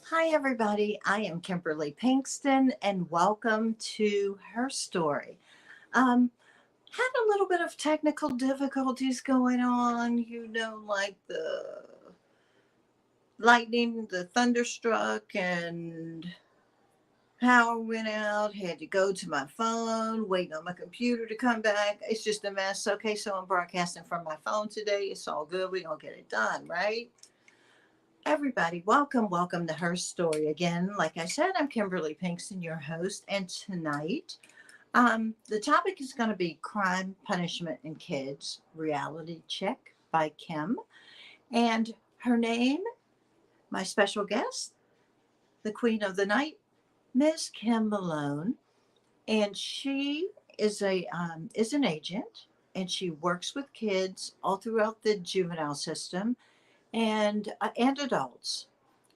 Hi, everybody. I am Kimberly Pinkston, and welcome to Her Story. Um, had a little bit of technical difficulties going on, like the lightning, the thunderstruck, and power went out. Had to go to my phone, waiting on my computer to come back. It's just a mess. Okay, so I'm broadcasting from my phone today. It's all good. We're going to get it done, right? Everybody, welcome to Her Story. Again, like I said, I'm Kimberly Pinkston, your host, and tonight, the topic is going to be crime, punishment, and kids reality check by Kim, and her name, my special guest, the Queen of the Night, Miss Kim Malone, and she is an agent, and she works with kids all throughout the juvenile system and adults.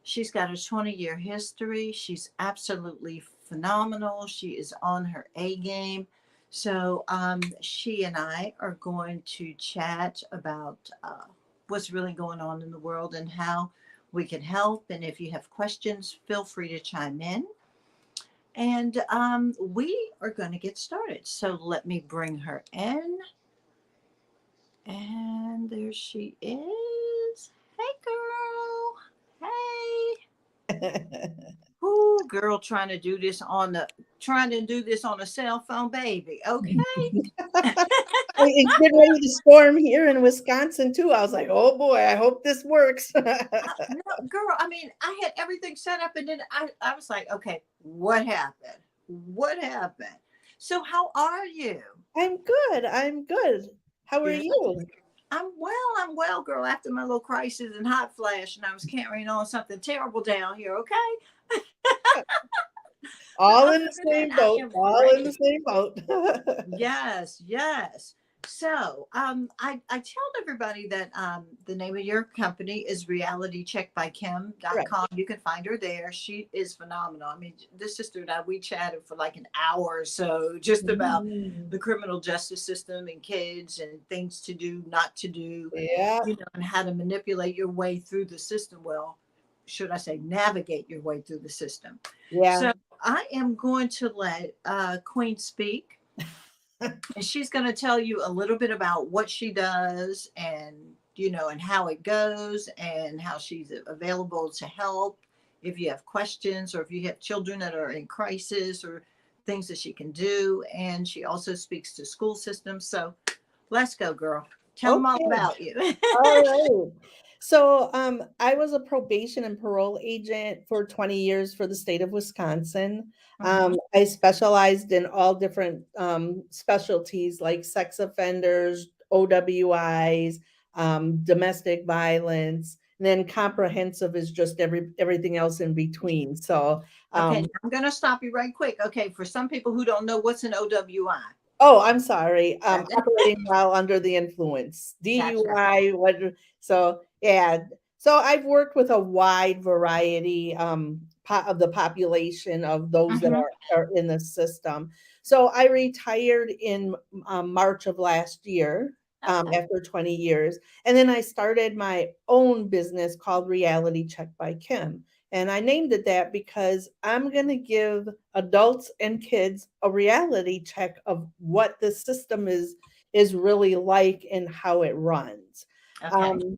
She's got a 20-year history. She's absolutely phenomenal. She is on her A game. So she and I are going to chat about what's really going on in the world and how we can help. And if you have questions, feel free to chime in. And we are going to get started. So let me bring her in. And there she is. Hey, girl. Hey. Ooh, girl, trying to do this on a cell phone, baby. Okay. It's getting ready to storm here in Wisconsin too. I was like, oh boy, I hope this works. No, girl. I mean, I had everything set up, and then I was like, okay, what happened? What happened? So, how are you? I'm good. I'm good. How are Good. you? I'm well. I'm well, girl. After my little crisis and hot flash, and I was carrying on something terrible down here. Okay, but All in other the than that, same I boat. am All in the great. same boat. Yes, yes. So, I told everybody that the name of your company is Correct. realitycheckbykim.com. You can find her there. She is phenomenal. I mean, this sister and I, we chatted for like an hour or so just about Mm. the criminal justice system and kids and things to do, not to do, Yeah. and how to manipulate your way through the system. Well, should I say, navigate your way through the system. Yeah. So, I am going to let Queen speak, and she's going to tell you a little bit about what she does and how it goes and how she's available to help if you have questions or if you have children that are in crisis or things that she can do. And she also speaks to school systems. So let's go, girl. Tell them all Okay. about you. All right. So, I was a probation and parole agent for 20 years for the state of Wisconsin. Hmm. I specialized in all different specialties like sex offenders, OWIs, domestic violence, and then comprehensive is just everything else in between. So, Okay, um, I'm going to stop you right quick. Okay, for some people who don't know what's an OWI. oh, I'm sorry. That- Operating while under the influence, Gotcha. DUI. What? So yeah. So I've worked with a wide variety of the population of those that Hmm. are in the system. So I retired in March of last year Okay. after 20 years, and then I started my own business called Reality Check by Kim. And I named it that because I'm going to give adults and kids a reality check of what the system is really like and how it runs. Okay. Um,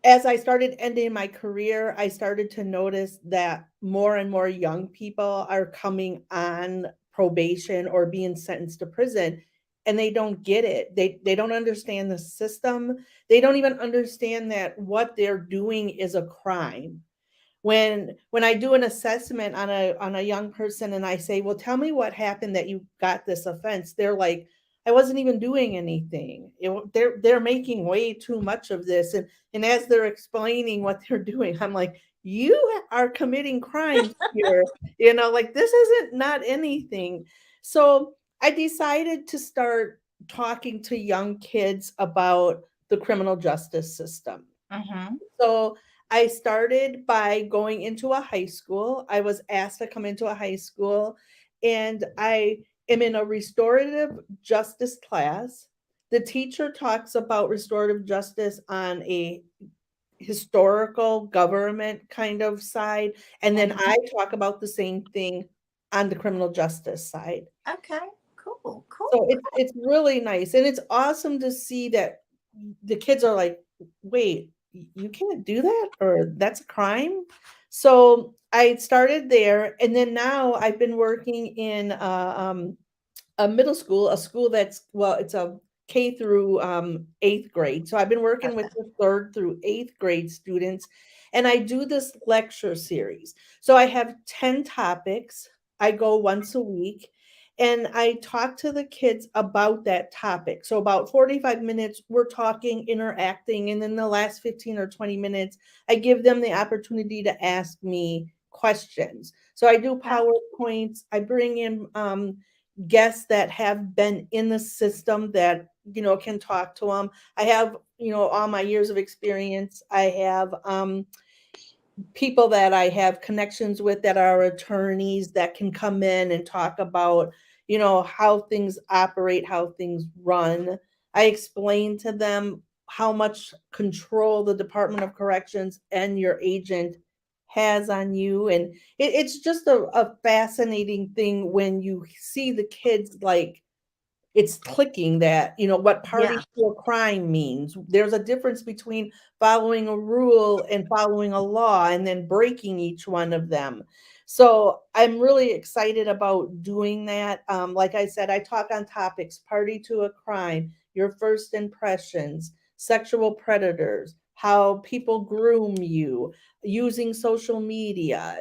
as I started ending my career, I started to notice that more and more young people are coming on probation or being sentenced to prison, and they don't get it. They don't understand the system. They don't even understand that what they're doing is a crime. When I do an assessment on a young person and I say, well, tell me what happened that you got this offense, they're like, I wasn't even doing anything. They're making way too much of this, and as they're explaining what they're doing, I'm like, you are committing crimes here. Like this isn't not anything. So I decided to start talking to young kids about the criminal justice system. Hmm. So I started by going into a high school. I was asked to come into a high school, and I am in a restorative justice class. The teacher talks about restorative justice on a historical government kind of side, and then Mhm. I talk about the same thing on the criminal justice side. Okay. Cool. So Cool. it's really nice, and it's awesome to see that the kids are like, "Wait, you can't do that, or that's a crime?" So I started there, and then now I've been working in a middle school, a school that's, well, it's a K through 8th grade. So I've been working with Okay. the 3rd through 8th grade students, and I do this lecture series. So I have 10 topics. I go once a week, and I talk to the kids about that topic. So about 45 minutes, we're talking, interacting, and then the last 15 or 20 minutes, I give them the opportunity to ask me questions. So I do Okay. PowerPoints. I bring in guests that have been in the system that, can talk to them. I have, all my years of experience. I have people that I have connections with that are attorneys that can come in and talk about, how things operate, how things run. I explain to them how much control the Department of Corrections and your agent has on you. And it's just a fascinating thing when you see the kids, like, it's clicking that, what party Yeah. to a crime means. There's a difference between following a rule and following a law and then breaking each one of them. So I'm really excited about doing that. Like I said, I talk on topics: party to a crime, your first impressions, sexual predators, how people groom you, using social media,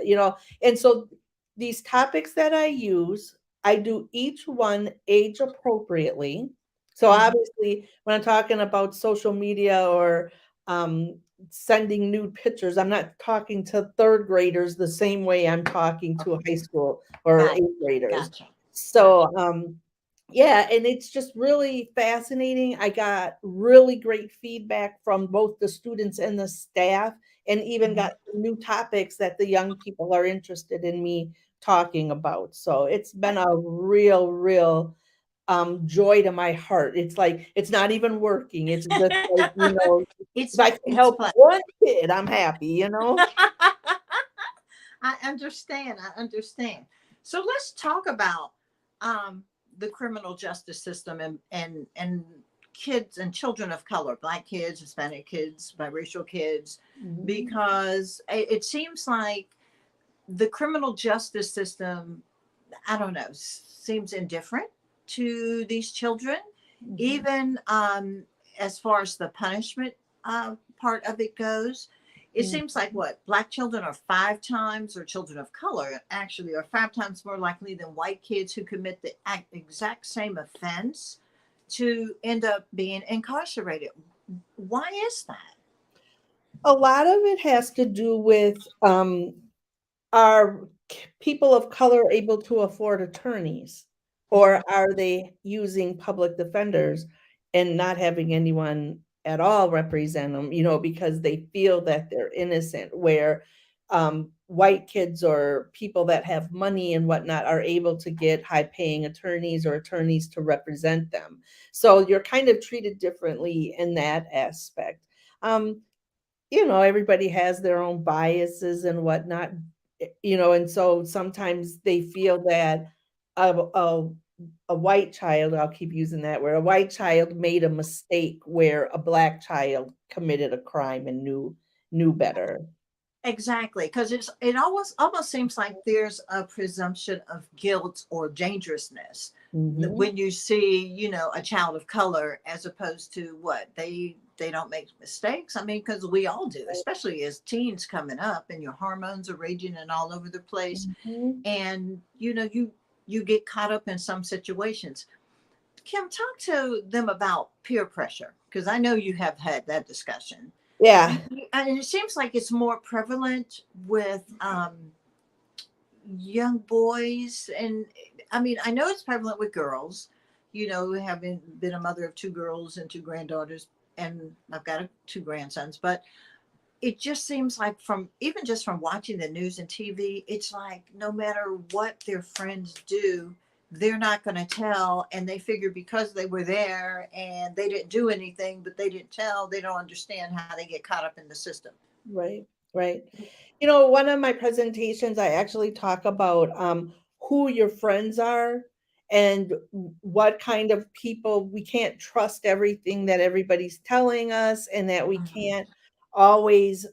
and so these topics that I use, I do each one age appropriately. So Mhm. obviously, when I'm talking about social media or um, sending nude pictures, I'm not talking to 3rd graders the same way I'm talking to a high school or Got 8th graders. Gotcha. Gotcha. So yeah, and it's just really fascinating. I got really great feedback from both the students and the staff, and even Mhm. got new topics that the young people are interested in me talking about. So it's been a real joy to my heart. It's like it's not even working. It's just like, if I can It's help fun. one kid, I'm happy. I understand. I understand. So let's talk about um, the criminal justice system and kids and children of color, Black kids, Hispanic kids, biracial kids, Mhm, because it seems like the criminal justice system, I don't know, seems indifferent to these children, mhm, even as far as the punishment part of it goes. It mhm. seems like what Black children are 5 times, or children of color actually are 5 times more likely than white kids who commit the exact same offense to end up being incarcerated. Why is that? A lot of it has to do with are people of color able to afford attorneys? Or are they using public defenders and not having anyone at all represent them, because they feel that they're innocent, where white kids or people that have money and whatnot are able to get high paying attorneys or attorneys to represent them. So you're kind of treated differently in that aspect. Um, everybody has their own biases and whatnot, and so sometimes they feel that a white child, I'll keep using that word, a white child made a mistake where a Black child committed a crime and knew better. Exactly, because it almost seems like there's a presumption of guilt or dangerousness Mhm, when you see, a child of color, as opposed to what they don't make mistakes. I mean, because we all do, especially as teens coming up, and your hormones are raging and all over the place, mhm. and you get caught up in some situations. Kim, talk to them about peer pressure, because I know you have had that discussion. Yeah. And it seems like it's more prevalent with young boys. And I mean, I know it's prevalent with girls, having been a mother of 2 girls and 2 granddaughters, and I've got 2 grandsons. But it just seems like, from even just from watching the news and TV, it's like no matter what their friends do, they're not going to tell, and they figure because they were there and they didn't do anything but they didn't tell, they don't understand how they get caught up in the system. Right, right. One of my presentations, I actually talk about who your friends are and what kind of people we can't trust everything that everybody's telling us, and that we Mhm. can't always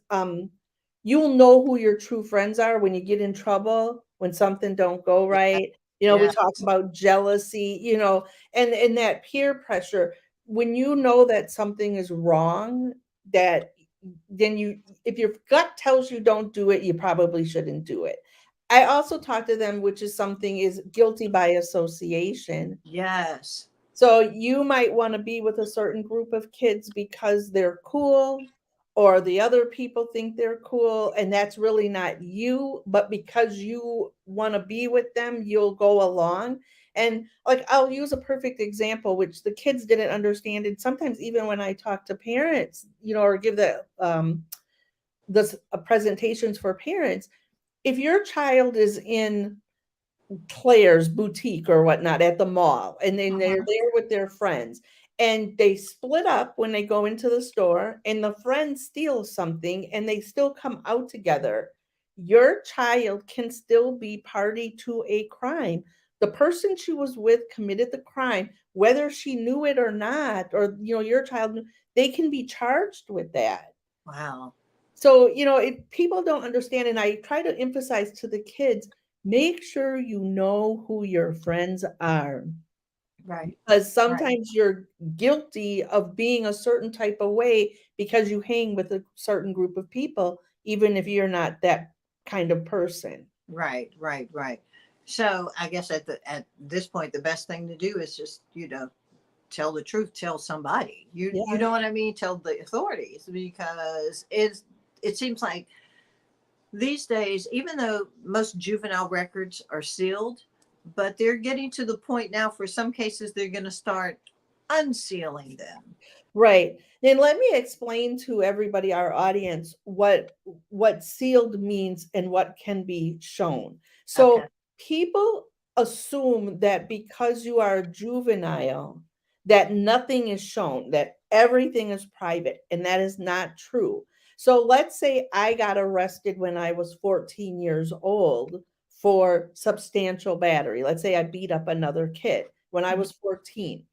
you'll know who your true friends are when you get in trouble, when something don't go Yeah, right. We yeah. talk about jealousy, and that peer pressure. When you know that something is wrong, that then you if your gut tells you don't do it, you probably shouldn't do it. I also talk to them, which is something is guilty by association. Yes. So you might want to be with a certain group of kids because they're cool, or the other people think they're cool, and that's really not you, but because you want to be with them, you'll go along. And like I'll use a perfect example which the kids didn't understand, and sometimes even when I talk to parents, or give the presentations for parents, if your child is in Claire's boutique or whatnot at the mall, and then they're Mhm. there with their friends, and they split up when they go into the store, and the friend steals something, and they still come out together. Your child can still be party to a crime. The person she was with committed the crime, whether she knew it or not, or your child knew, they can be charged with that. Wow. So, if people don't understand, and I try to emphasize to the kids, make sure you know who your friends are. Right. Because Right. sometimes you're guilty of being a certain type of way because you hang with a certain group of people, even if you're not that kind of person. Right. Right. Right. So I guess at this point, the best thing to do is just tell the truth, tell somebody. You Yeah. know what I mean? Tell the authorities, because it seems like these days, even though most juvenile records are sealed, but they're getting to the point now for some cases they're going to start unsealing them. Right. Then let me explain to everybody, our audience, what sealed means and what can be shown. Okay. So people assume that because you are a juvenile, that nothing is shown, that everything is private, and that is not true. So let's say I got arrested when I was 14 years old for substantial battery. Let's say I beat up another kid when I Mhm. was 14.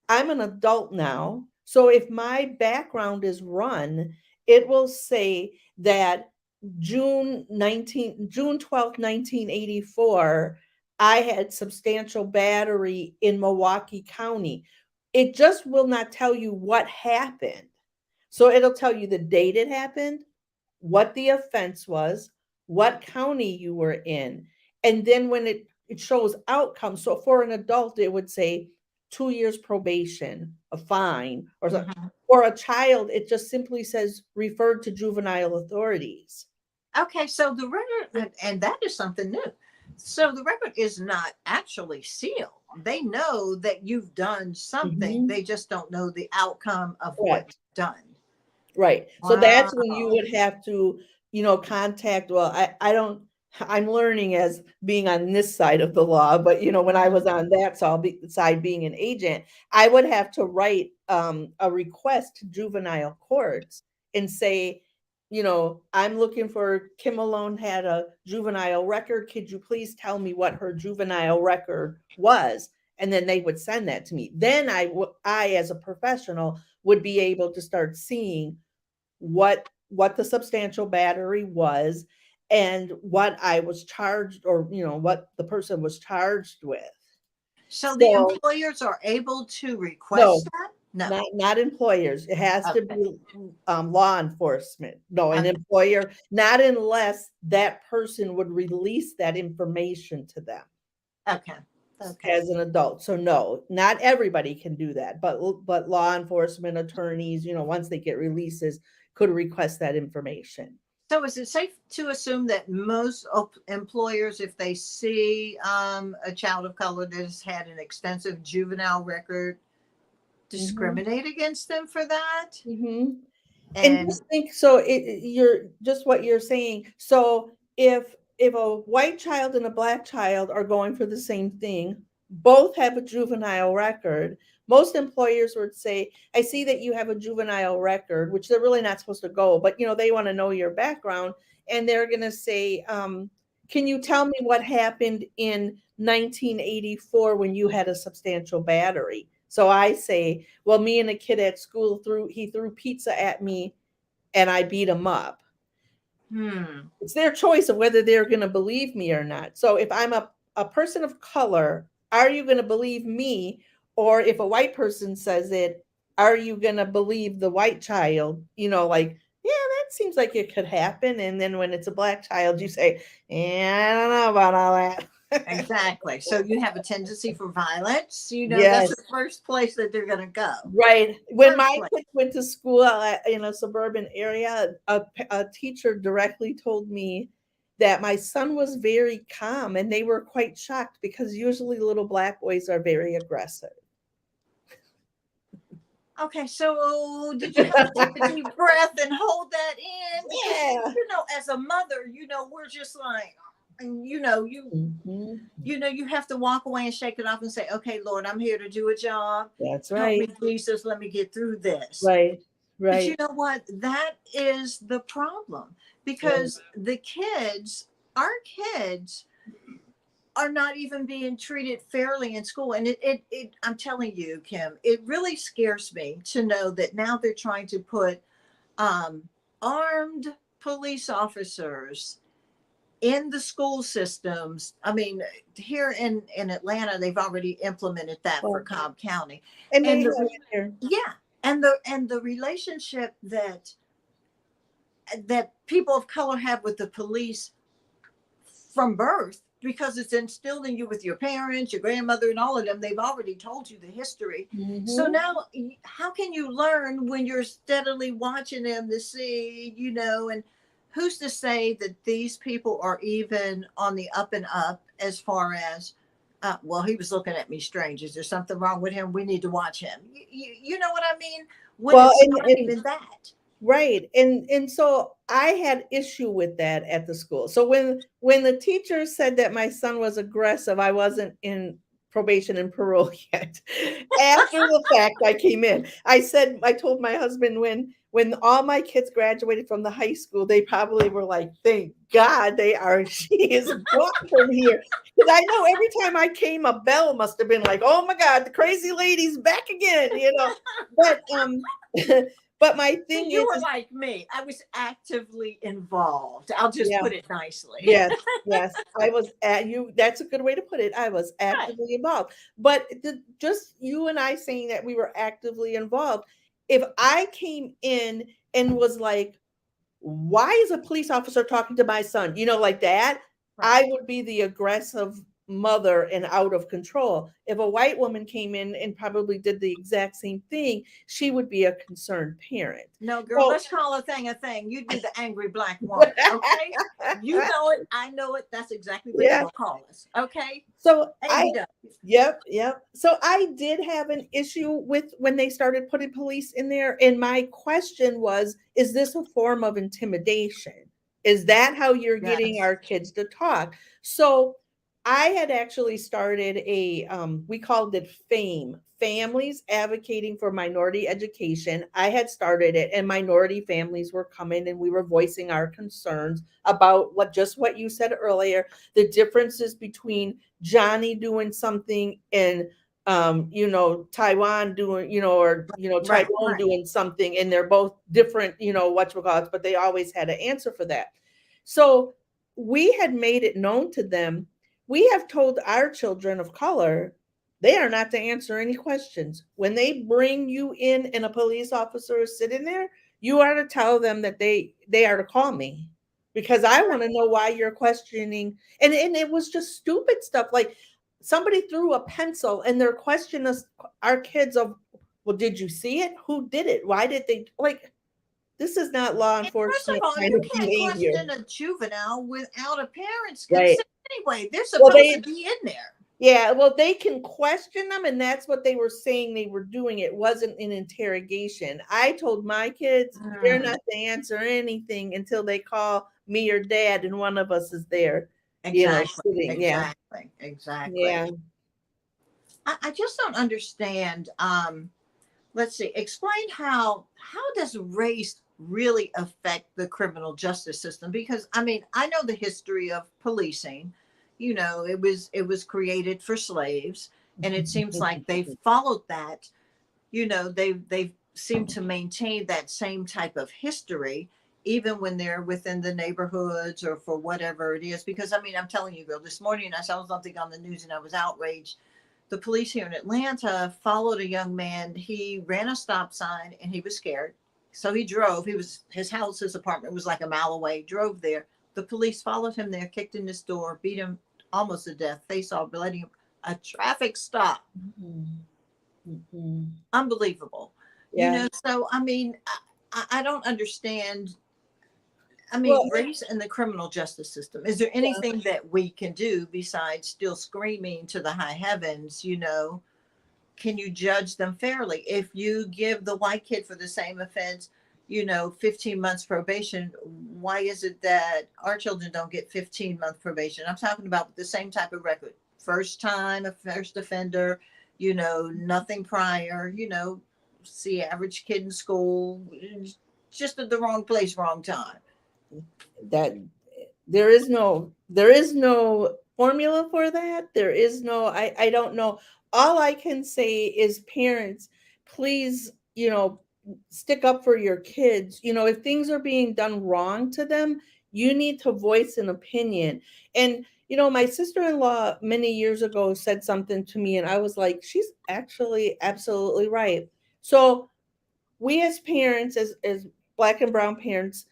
I'm an adult now. So if my background is run, it will say that June 12th, 1984, I had substantial battery in Milwaukee County. It just will not tell you what happened. So it'll tell you the date it happened, what the offense was, what county you were in. And then when it shows outcomes, so for an adult, it would say 2 years probation, a fine, or so. Mhm. For a child, it just simply says referred to juvenile authorities. Okay, so the record, and that is something new. So the record is not actually sealed. They know that you've done something. Mhm. They just don't know the outcome of what Correct. you've done. Right. So that's when you Wow. would have to, contact, well, I don't, I'm learning as being on this side of the law, but when I was Mhm. on that side being an agent, I would have to write a request to juvenile courts and say, I'm looking for Kim Malone had a juvenile record. Could you please tell me what her juvenile record was? And then they would send that to me. Then I as a professional would be able to start seeing what the substantial battery was and what I was charged, or what the person was charged with. So the So employers are able to no, request that? No. not employers. It has to Okay. be law enforcement. No, an Okay. employer, not unless that person would release that information to them Okay. Okay. as an adult. So no, not everybody can do that, but law enforcement attorneys, once they get releases, could request that information. So is it safe to assume that most employers, if they see a child of color that has had an extensive juvenile record, Mhm, discriminate against them for that? mhm. And And just think, so you're just what you're saying. So if a white child and a black child are going for the same thing, both have a juvenile record. Most employers would say, I see that you have a juvenile record, which they're really not supposed to go, but they want to know your background. And they're going to say, can you tell me what happened in 1984 when you had a substantial battery? So I say, well, me and a kid at school he threw pizza at me and I beat him up. It's their choice of whether they're going to believe me or not. So if I'm a person of color, are you going to believe me? Or if a white person says it, are you going to believe the white child? Like, yeah, that seems like it could happen. And then when it's a black child, you say, yeah, I don't know about all that. Exactly. So you have a tendency for violence. That's Yes. the first place that they're going to go. Right. When First my place. kids went to school in a suburban area, a teacher directly told me that my son was very calm, and they were quite shocked because usually little black boys are very aggressive. Okay, so did you have to take a deep breath and hold that in? Because Yeah. as a mother, we're just like, and you have to walk away and shake it off and say, okay, Lord, I'm here to do a job. That's Help right. me, Jesus. Let me get through this. Right. But you Right. know what? That is the problem, Right. because our kids are not even being treated fairly in school. And I'm telling you, Kim, it really scares me to know that now they're trying to put um, armed police officers in the school systems. I mean, here in Atlanta, they've already implemented that for Well, Cobb County. and they And have it here. yeah, and the relationship that people of color have with the police from birth, because it's instilled in you with your parents, your grandmother, and all of them. They've already told you the history. So Mm-hmm. now, how can you learn when you're steadily watching them to see, and who's to say that these people are even on the up and up as far as, well, he was looking at me strange. Is there something wrong with him? We need to watch him. You know what I mean? When Well, it's not and even that. right. And so I had issue with that at the school. So when the teacher said that my son was aggressive, I wasn't in probation and parole yet. After the fact, I came in. I told my husband when all my kids graduated from the high school, they probably were like, thank God she is gone from here. Because I know every time I came, a bell must have been like, oh my God, the crazy lady's back again. But but my See, thing you were is like me. I was actively involved. I'll just yeah, put it nicely. yes, yes. I was at you. That's a good way to put it. I was Right. actively involved. But just you and I saying that we were actively involved, if I came in and was like, why is a police officer talking to my son? Like that, Right. I would be the aggressive mother and out of control. If a white woman came in and probably did the exact same thing, she would be a concerned parent. No, girl, So let's call a thing a thing. You'd be the angry black woman. Okay. You know it. I know it. That's exactly what they're yeah. going to call us. Okay. So ABW. yep. So I did have an issue with when they started putting police in there. And my question was, is this a form of intimidation? Is that how you're getting Yes. our kids to talk? So I had actually started we called it FAME, Families Advocating for Minority Education. I had started it, and minority families were coming and we were voicing our concerns about what you said earlier, the differences between Johnny doing something and Taiwan doing, Right. Tyrone Right. doing something, and they're both different, whatchamacallits, but they always had an answer for that. So we had made it known to them. We have told our children of color they are not to answer any questions. When they bring you in and a police officer is sitting there, you are to tell them that they are to call me because I want to know why you're questioning. And it was just stupid stuff like somebody threw a pencil and they're questioning us, our kids of, well, did you see it? Who did it? Why did they like? This is not law And first of enforcement all, kind you of can't behavior, question a juvenile without a parent's right? consent anyway. They're Well, supposed to be in there. yeah, well, they can question them, and that's what they were saying they were doing. It wasn't an interrogation. I told my kids they're Mm, not to answer anything until they call me or dad, and one of us is there, exactly. sitting. Yeah, Exactly. Exactly. yeah. I just don't understand. Let's see. Explain how does race really affect the criminal justice system? Because I mean, I know the history of policing. You know, it was created for slaves, and it seems like they followed that. You know, they seem to maintain that same type of history even when they're within the neighborhoods or for whatever it is. Because I mean, I'm telling you, girl, this morning I saw something on the news and I was outraged. The police here in Atlanta followed a young man. He ran a stop sign and he was scared. So he drove. He was his house, his apartment was like a mile away, drove there. The police followed him there, kicked in his door, beat him almost to death, face off, letting him a traffic stop. Mhm. Mhm. Unbelievable. You Yeah. know, so I mean, I don't understand. I Well, mean, race in the criminal justice system. Is there yeah. anything that we can do besides still screaming to the high heavens, you know, can you judge them fairly? If you give the white kid for the same offense, you know, 15 months probation, why is it that our children don't get 15-month probation? I'm talking about the same type of record. First time, a first offender, you know, nothing prior, you know, see average kid in school, just at the wrong place, wrong time. That there is no formula for that. There is no, I don't know. All I can say is, parents, please, stick up for your kids. If things are being done wrong to them, you need to voice an opinion. And my sister-in-law many years ago said something to me, and I was like, she's actually absolutely right. So we as parents, as black and brown parents,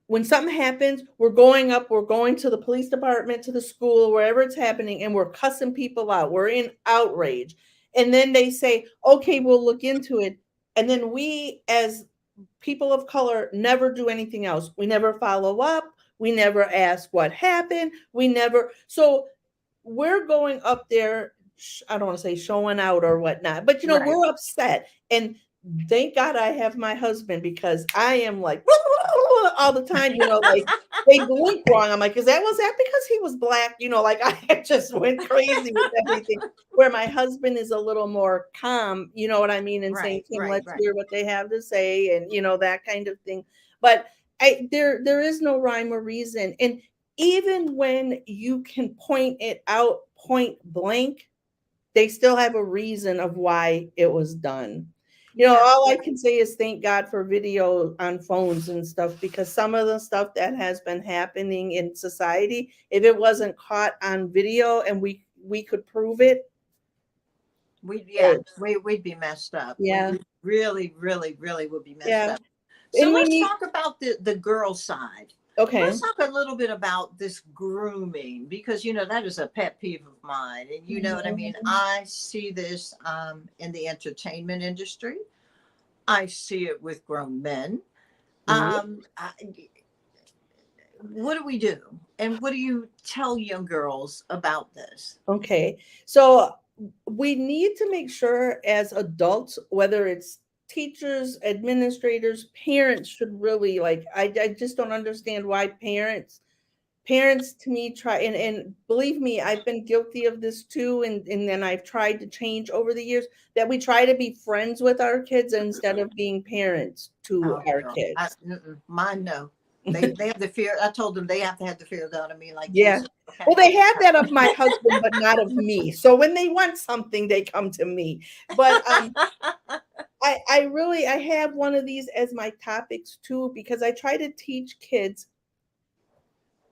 when something happens, we're going to the police department, to the school, wherever it's happening, and we're cussing people out. We're in outrage. And then they say, okay, we'll look into it. And then we, as people of color, never do anything else. We never follow up. We never ask what happened. We never. So we're going up there, I don't want to say showing out or whatnot, but Right. we're upset. And thank God I have my husband, because I am like all the time, like they blink wrong. I'm like, was that because he was black? Like I just went crazy with everything. Where my husband is a little more calm, you know what I mean, and saying, Right, Kim, right, let's right. hear what they have to say, and that kind of thing. But there is no rhyme or reason. And even when you can point it out point blank, they still have a reason of why it was done. Yeah, All I yeah. can say is thank God for video on phones and stuff, because some of the stuff that has been happening in society, if it wasn't caught on video and we could prove it, Yeah, oh, we'd be messed up. yeah, We really, really, really would be messed yeah. up. So And we let's need, talk about the girl side. okay. Let's talk a little bit about this grooming, because you know that is a pet peeve of mine, and you know what I mean. Mhm. I see this in the entertainment industry. I see it with grown men. Yep. I, what do we do, and what do you tell young girls about this? Okay. So we need to make sure as adults, whether it's teachers, administrators, parents should really, like, I just don't understand why parents to me try, and believe me, I've been guilty of this too, and then I've tried to change over the years, that we try to be friends with our kids instead of being parents to Oh, our girl, kids. mine no. They have the fear. I told them they have to have the fear of God of me, like Yeah. Jesus. Well, Okay. they have that of my husband, but not of me. So when they want something, they come to me. But I really, I have one of these as my topics too, because I try to teach kids,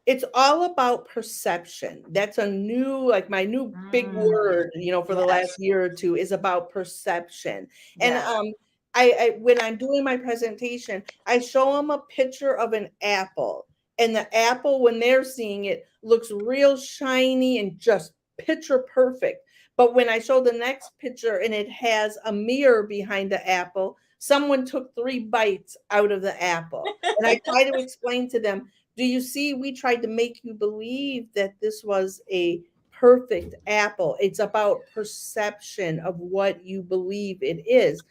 it's all about perception. That's a new, like my new big Mm, word, for the last yes, year or two, is about perception. And yes. I when I'm doing my presentation, I show them a picture of an apple. And the apple, when they're seeing it, looks real shiny and just picture perfect. But when I show the next picture and it has a mirror behind the apple, someone took 3 bites out of the apple. And I try to explain to them, do you see? We tried to make you believe that this was a perfect apple. It's about perception of what you believe it is.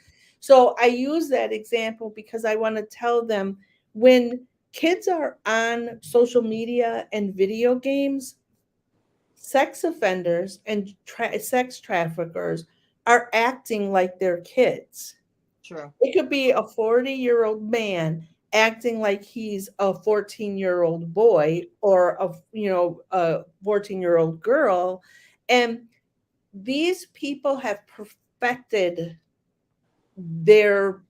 So I use that example because I want to tell them, when kids are on social media and video games, sex offenders and sex traffickers are acting like they're kids. True. It could be a 40-year-old man acting like he's a 14-year-old boy or a 14-year-old girl. And these people have perfected their,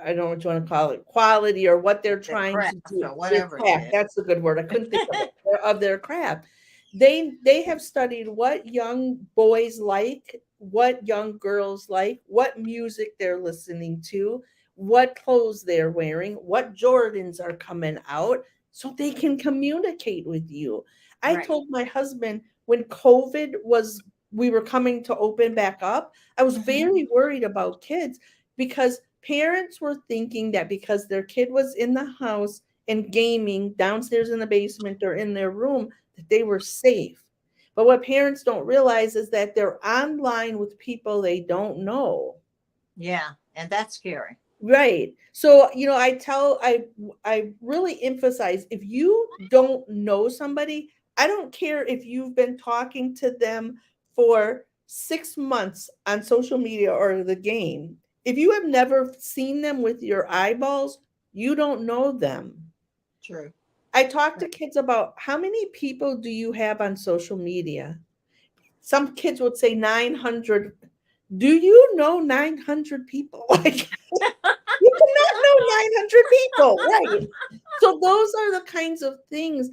I don't know what you want to call it, quality or what they're Their trying to craft do. or Their whatever it craft, is. that's a good word. I couldn't think of it, of their craft. They have studied what young boys like, what young girls like, what music they're listening to, what clothes they're wearing, what Jordans are coming out, so they can communicate with you. I Right. told my husband when COVID was, we were coming to open back up, I was Hmm. very worried about kids because parents were thinking that because their kid was in the house and gaming downstairs in the basement or in their room, that they were safe. But what parents don't realize is that they're online with people they don't know. Yeah, and that's scary. Right. So, I really emphasize, if you don't know somebody, I don't care if you've been talking to them for 6 months on social media or the game. If you have never seen them with your eyeballs, you don't know them. True. I talk to Right. kids about how many people do you have on social media? Some kids would say 900. Do you know 900 people? Like, you cannot know 900 people, right? So those are the kinds of things,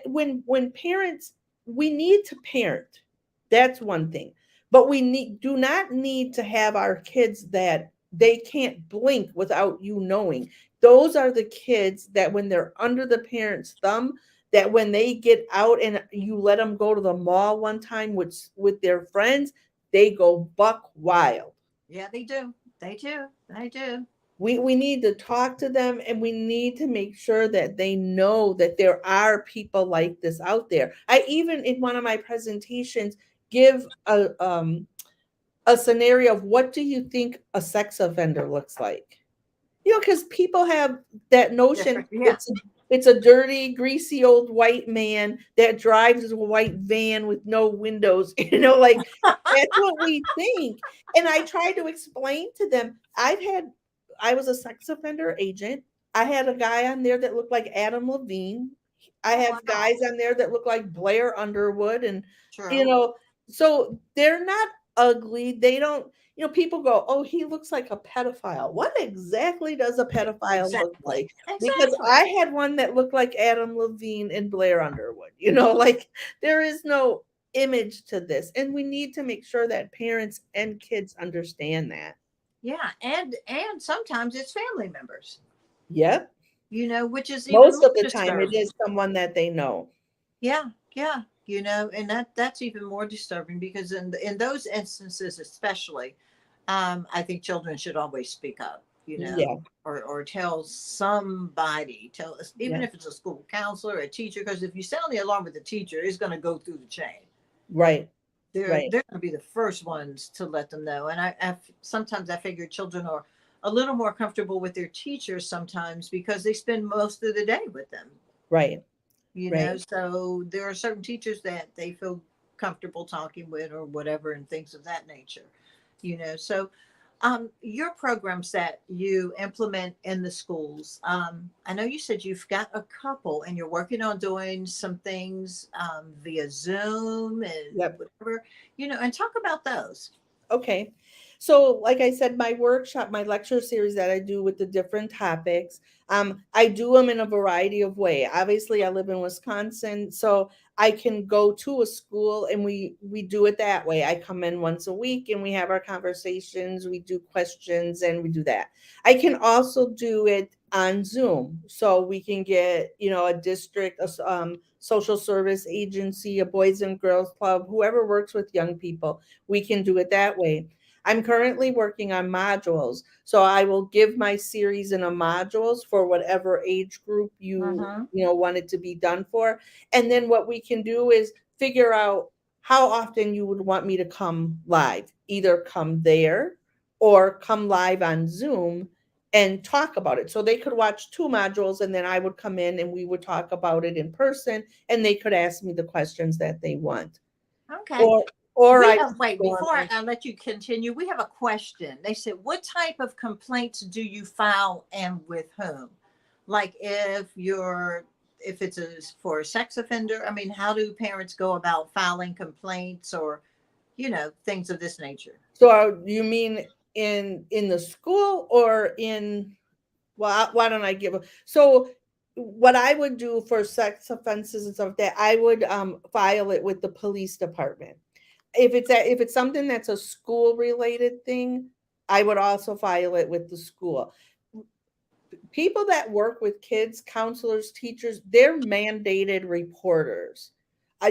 when parents, we need to parent. That's one thing. But we do not need to have our kids that they can't blink without you knowing. Those are the kids that when they're under the parent's thumb, that when they get out and you let them go to the mall one time with their friends, they go buck wild. Yeah, they do. They do. They do. We need to talk to them, and we need to make sure that they know that there are people like this out there. I even in one of my presentations give a scenario of, what do you think a sex offender looks like? Because people have that notion, Different. Yeah. it's a dirty, greasy old white man that drives a white van with no windows. Like, that's what we think. And I try to explain to them, I was a sex offender agent. I had a guy on there that looked like Adam Levine. I Oh have wow. guys on there that look like Blair Underwood, and you True. know, so they're not ugly. They don't, people go, "Oh, he looks like a pedophile." What exactly does a pedophile look Exactly. like? Because Exactly. I had one that looked like Adam Levine and Blair Underwood. Like, there is no image to this. And we need to make sure that parents and kids understand that. Yeah, and sometimes it's family members. Yep. Which is even Most more of the time it disturbing. is someone that they know. Yeah, yeah. And that's even more disturbing because in those instances, especially, I think children should always speak up. Yeah. Or tell somebody, tell us, even Yeah. if it's a school counselor, a teacher, because if you sound the alarm with the teacher, it's going to go through the chain. Right. Right. They're going to be the first ones to let them know. And sometimes I figure children are a little more comfortable with their teachers sometimes because they spend most of the day with them. Right. Right. So there are certain teachers that they feel comfortable talking with or whatever and things of that nature. So your programs that you implement in the schools, I know you said you've got a couple and you're working on doing some things via Zoom and Yep. whatever, and talk about those. Okay. So, like I said, my workshop, my lecture series that I do with the different topics, I do them in a variety of way. Obviously, I live in Wisconsin, so I can go to a school and we do it that way. I come in once a week and we have our conversations, we do questions, and we do that. I can also do it on Zoom, so we can get a district, social service agency, a boys and girls club, whoever works with young people, we can do it that way. I'm currently working on modules. So I will give my series in a modules for whatever age group Mm-hmm. want it to be done for. And then what we can do is figure out how often you would want me to come live. Either come there or come live on Zoom and talk about it. So they could watch 2 modules, and then I would come in and we would talk about it in person, and they could ask me the questions that they want. Okay. Or or We I have, could wait, go before online. I let you continue, we have a question. They said, what type of complaints do you file and with whom? Like if it's for a sex offender, I mean, how do parents go about filing complaints or, things of this nature? So you mean in the school or in, well, why don't I give a, so what I would do for sex offenses and stuff like that, I would file it with the police department. If it's something that's a school related thing, I would also file it with the school. People that work with kids, counselors, teachers, they're mandated reporters.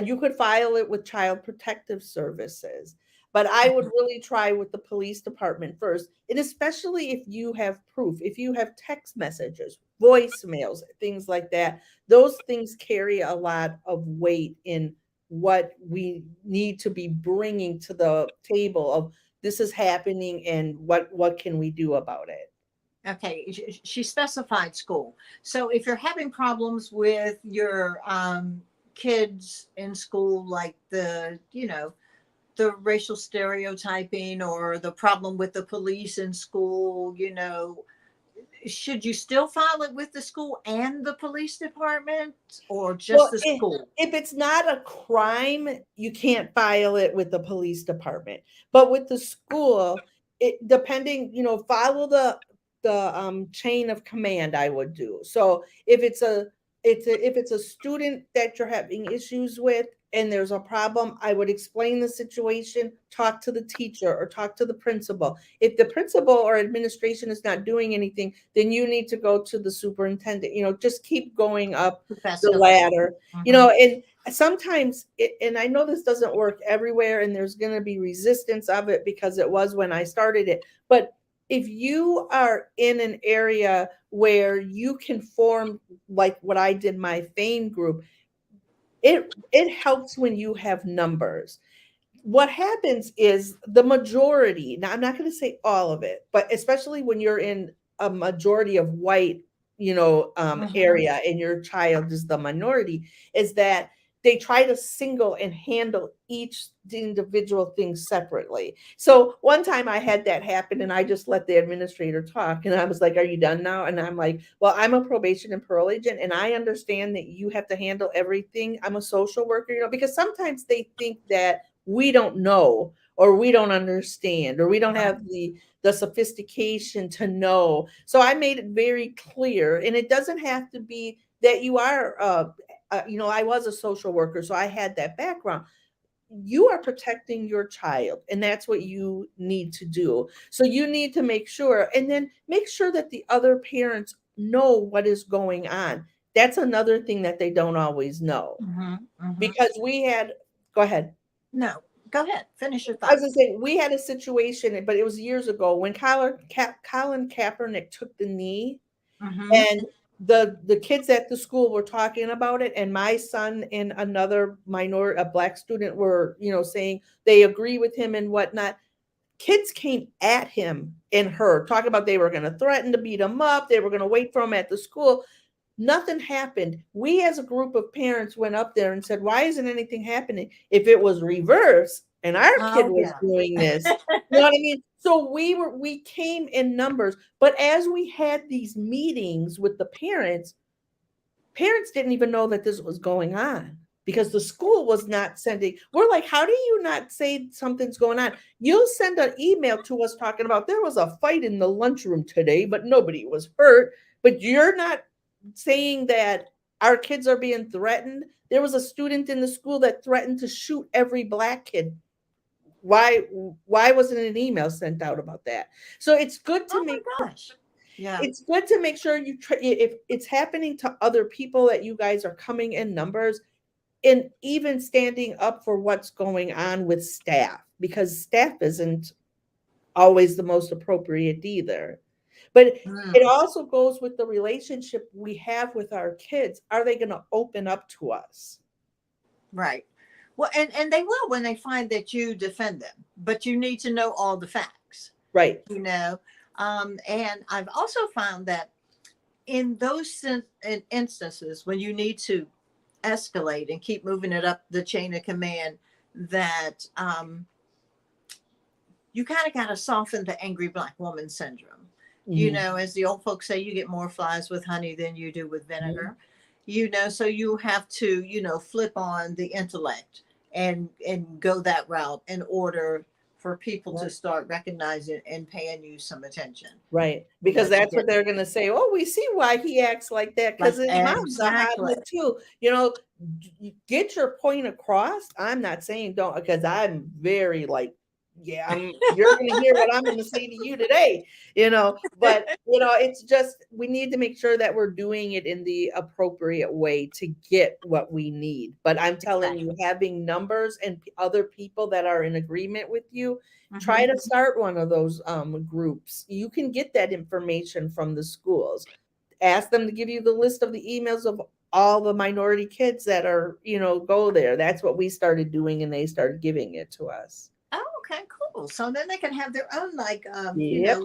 You could file it with Child Protective Services, but I would really try with the police department first. And especially if you have proof, if you have text messages, voicemails, things like that, those things carry a lot of weight in what we need to be bringing to the table of this is happening and what can we do about it. Okay, she specified school. So if you're having problems with your kids in school, like the racial stereotyping or the problem with the police in school, should you still file it with the school and the police department or just Well, the school? if it's not a crime, you can't file it with the police department. But with the school, it depending, follow the chain of command I would do. So if it's a student that you're having issues with and there's a problem, I would explain the situation, talk to the teacher or talk to the principal. If the principal or administration is not doing anything, then you need to go to the superintendent. Just keep going up the Escalate. ladder. Hmm. And sometimes and I know this doesn't work everywhere and there's going to be resistance of it because it was when I started it. But if you are in an area where you can form like what I did my fame group, it helps when you have numbers. What happens is the majority, now I'm not going to say all of it, but especially when you're in a majority of white, Hmm. area and your child is the minority, is that they try to single and handle each individual thing separately. So one time I had that happen and I just let the administrator talk and I was like, "Are you done now?" And I'm like, "Well, I'm a probation and parole agent and I understand that you have to handle everything. I'm a social worker, because sometimes they think that we don't know or we don't understand or we don't Right. have the sophistication to know." So I made it very clear, and it doesn't have to be that you are I was a social worker, so I had that background. You are protecting your child, and that's what you need to do. So you need to make sure, and then make sure that the other parents know what is going on. That's another thing that they don't always know, Hmm. Hmm. because we had, go ahead. No, go ahead. Finish your I was thought. gonna say we had a situation, but it was years ago when Colin Kaepernick took the knee, Hmm. and the kids at the school were talking about it, and my son and another a black student were, saying they agree with him and whatnot. Kids came at him and her, talking about they were going to threaten to beat him up, they were going to wait for him at the school. Nothing happened. We as a group of parents went up there and said, "Why isn't anything happening? If it was reversed and our kid Oh was yeah. doing this," you know what I mean? So we came in numbers, but as we had these meetings with the parents didn't even know that this was going on because the school was not sending. We're like, "How do you not say something's going on? You'll send an email to us talking about there was a fight in the lunchroom today, but nobody was hurt. But you're not saying that our kids are being threatened." There was a student in the school that threatened to shoot every black kid. Why wasn't an email sent out about that? So Oh my gosh. Yeah. it's good to make sure you try, if it's happening to other people, that you guys are coming in numbers, and even standing up for what's going on with staff, because staff isn't always the most appropriate either. But it Mm, also goes with the relationship we have with our kids. Are they going to open up to us? right. Well, and they will when they find that you defend them, but you need to know all the facts. Right. You know. And I've also found that in those instances when you need to escalate and keep moving it up the chain of command, that you kind of got to soften the angry black woman syndrome. You Mhm, know, as the old folks say, you get more flies with honey than you do with mhm. vinegar. You know, so you have to, you know, flip on the intellect and go that route in order for people to Right. start recognizing and paying you some attention. Right, You because know, to that's what get they're gonna say, "Oh, we see why he acts like that, like because his mom's a exactly. hothead too." Get your point across. I'm not saying don't, because I'm very like, yeah, you're gonna hear what I'm gonna say to you today, but it's just we need to make sure that we're doing it in the appropriate way to get what we need. But I'm telling you, Exactly. having numbers and other people that are in agreement with you. Try Hmm. to start one of those groups. You can get that information from the schools. Ask them to give you the list of the emails of all the minority kids that are, go there. That's what we started doing, and they started giving it to us. Oh, okay, cool. So then they can have their own, like, Yep.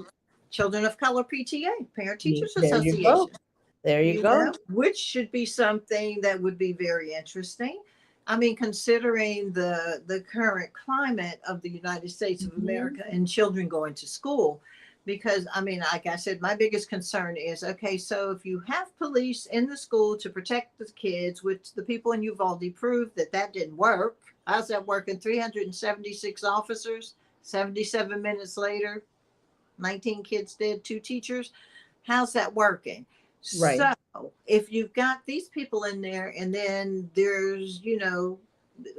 children of color PTA, Parent Teachers There you go. Association. There you You know, go. which should be something that would be very interesting. I mean, considering the current climate of the United States of Mhm. America and children going to school, because I mean, like I said, my biggest concern is okay. So if you have police in the school to protect the kids, which the people in Uvalde proved that that didn't work. How's that working? 376 officers, 77 minutes later, 19 kids dead, two teachers. How's that working? Right. So if you've got these people in there and then there's,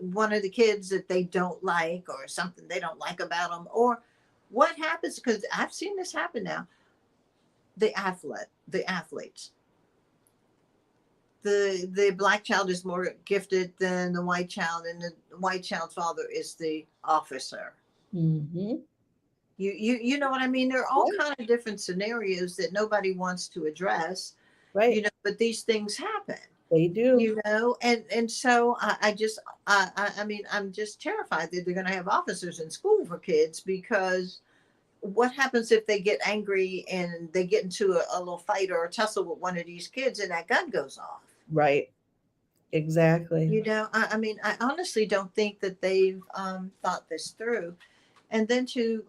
one of the kids that they don't like or something they don't like about them, or what happens, because I've seen this happen now, the athletes, the black child is more gifted than the white child, and the white child's father is the officer. Mhm. You know what I mean? There are all Right. kind of different scenarios that nobody wants to address, Right. but these things happen, They do. and so I just I mean, I'm just terrified that they're going to have officers in school for kids, because what happens if they get angry and they get into a little fight or a tussle with one of these kids and that gun goes off? Right. Exactly. I mean, I honestly don't think that they've thought this through. And then to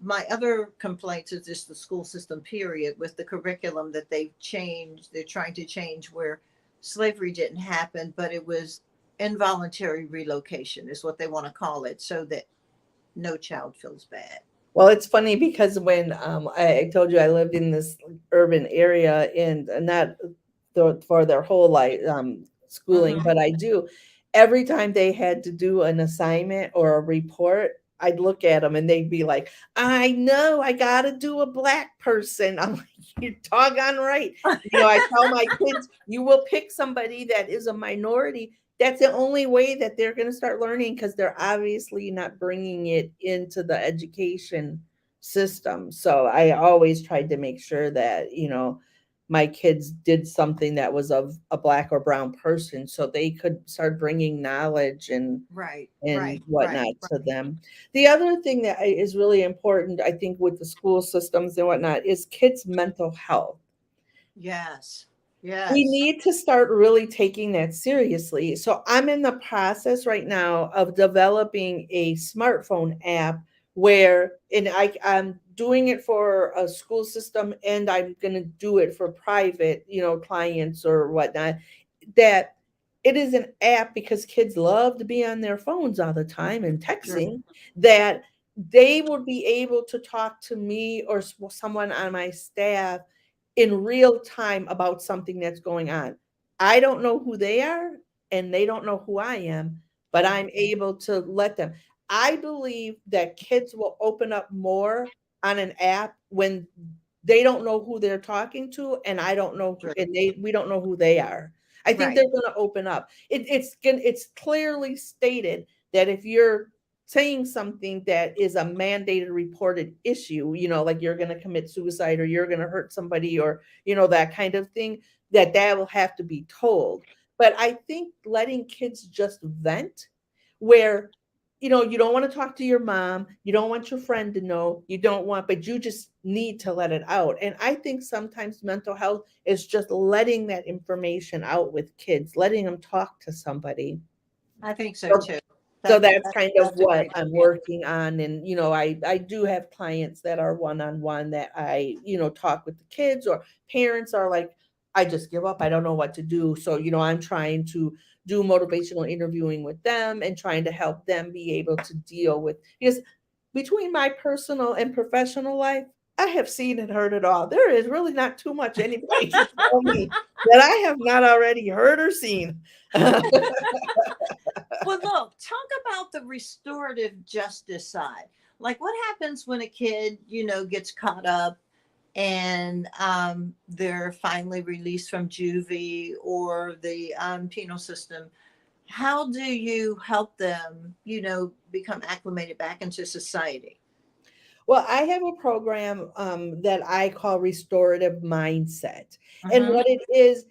my other complaints is just the school system, period, with the curriculum that they've changed. They're trying to change where slavery didn't happen, but it was involuntary relocation, is what they want to call it, so that no child feels bad. Well, it's funny because when I told you I lived in this urban area, and not for their whole life schooling, Hmm. but I do. Every time they had to do an assignment or a report, I'd look at them and they'd be like, "I know, I got to do a black person." I'm like, "You're doggone right." I tell my kids, "You will pick somebody that is a minority. That's the only way that they're going to start learning, because they're obviously not bringing it into the education system." So I always tried to make sure that, my kids did something that was of a black or brown person, so they could start bringing knowledge and Right, and right, right, whatnot to right. them. The other thing that is really important, I think, with the school systems and whatnot, is kids' mental health. Yes, We yes. need to start really taking that seriously. So I'm in the process right now of developing a smartphone app where, and I'm doing it for a school system, and I'm going to do it for private, clients or whatnot, that it is an app, because kids love to be on their phones all the time and Sure. texting, that they will be able to talk to me or someone on my staff in real time about something that's going on. I don't know who they are, and they don't know who I am, but I'm Mhm. able to let them. I believe that kids will open up more on an app when they don't know who they're talking to, and I don't know who, Sure. and we don't know who they are. I think Right. they're going to open up. It's clearly stated that if you're saying something that is a mandated reported issue, like you're going to commit suicide or you're going to hurt somebody, or that kind of thing, that will have to be told. But I think letting kids just vent, where you don't want to talk to your mom, you don't want your friend to know, you don't want, but you just need to let it out. And I think sometimes mental health is just letting that information out with kids, letting them talk to somebody. I think so So too. so That's that's that's kind of that's a what great I'm idea. working on. And, I do have clients that are one-on-one that I, talk with the kids, or parents are like, I just give up. I don't know what to do. So, I'm trying to do motivational interviewing with them and trying to help them be able to deal with, because between my personal and professional life, I have seen and heard it all. There is really not too much anybody can tell me that I have not already heard or seen. Well, look, talk about the restorative justice side. Like, what happens when a kid, gets caught up and they're finally released from juvie or the penal system? How do you help them, become acclimated back into society? Well, I have a program that I call restorative mindset. And Hmm. what it is